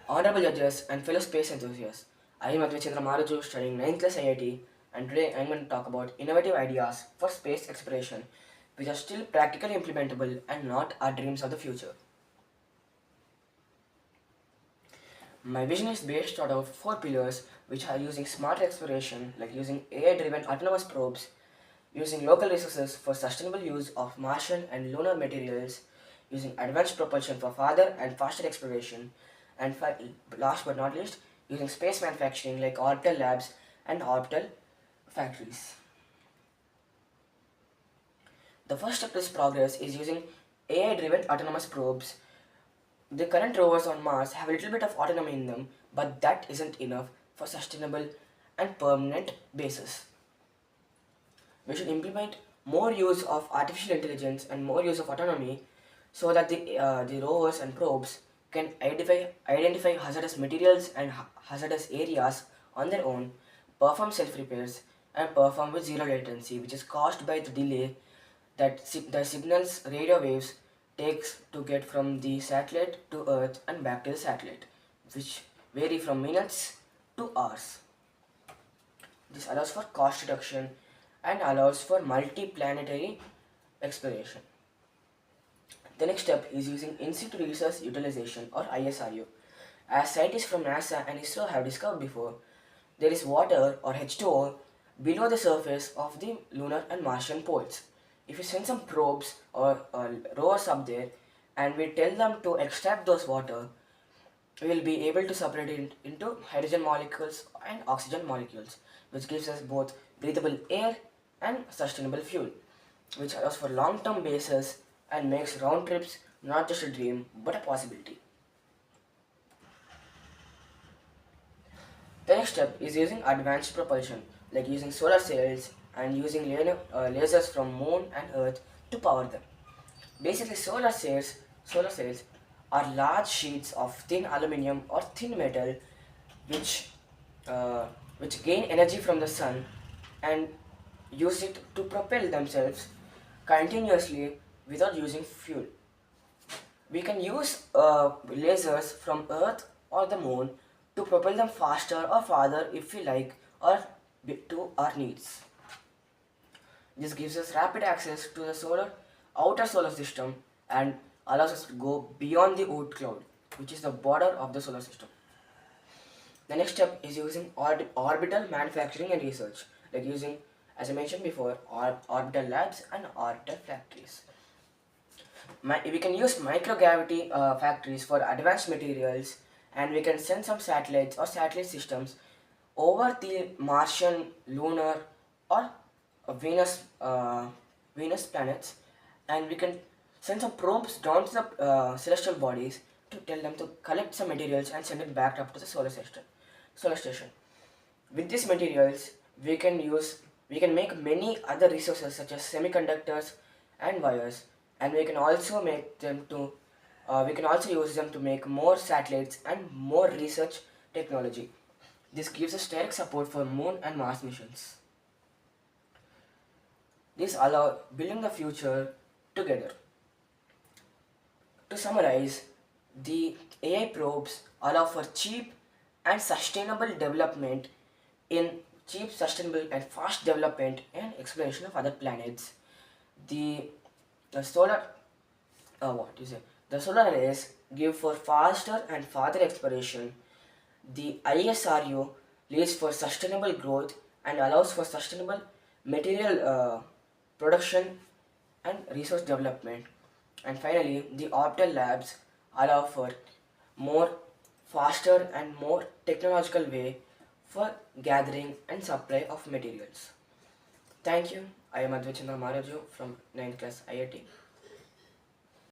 Honorable judges and fellow space enthusiasts, I am Advaith Maroju studying 9th class IIT, and today I am going to talk about innovative ideas for space exploration which are still practically implementable and not our dreams of the future. My vision is based out of 4 pillars which are using smart exploration like using AI driven autonomous probes, using local resources for sustainable use of Martian and lunar materials, using advanced propulsion for farther and faster exploration, and last but not least, using space manufacturing like orbital labs and orbital factories. The first step to this progress is using AI driven autonomous probes. The current rovers on Mars have a little bit of autonomy in them, but that isn't enough for sustainable and permanent basis. We should implement more use of artificial intelligence and more use of autonomy so that the rovers and probes can identify hazardous materials and hazardous areas on their own, perform self-repairs, and perform with zero latency, which is caused by the delay that the signal's radio waves takes to get from the satellite to Earth and back to the satellite, which vary from minutes to hours. This allows for cost reduction and allows for multi-planetary exploration. The next step is using in situ resource utilization or ISRU. As scientists from NASA and ISRO have discovered before, there is water or H2O below the surface of the lunar and Martian poles. If we send some probes or rovers up there and we tell them to extract those water, we will be able to separate it into hydrogen molecules and oxygen molecules, which gives us both breathable air and sustainable fuel, which allows for long-term basis and makes round trips not just a dream but a possibility. The next step is using advanced propulsion, like using solar sails and using lasers from moon and earth to power them. Basically, solar sails are large sheets of thin aluminium or thin metal which, uh, which gain energy from the sun and use it to propel themselves continuously without using fuel. We can use lasers from Earth or the moon to propel them faster or farther if we like or to our needs. This gives us rapid access to the outer solar system and allows us to go beyond the Oort cloud, which is the border of the solar system. The next step is using orbital manufacturing and research, like using, as I mentioned before, orbital labs and orbital factories. We can use microgravity factories for advanced materials, and we can send some satellites or satellite systems over the Martian, lunar, or Venus planets, and we can send some probes down to the celestial bodies to tell them to collect some materials and send it back up to the solar station. With these materials, we can make many other resources such as semiconductors and wires, and we can also use them to make more satellites and more research technology. This gives us direct support for moon and Mars missions. This allows building the future together. To summarize, the AI probes allow for cheap and sustainable development in cheap, sustainable and fast development and exploration of other planets. The the solar the solar arrays give for faster and farther exploration. The ISRU leads for sustainable growth and allows for sustainable material production and resource development. And finally, the orbital labs allow for more faster and more technological way for gathering and supply of materials. Thank you. I am Advaith Maroju from 9th class IIT.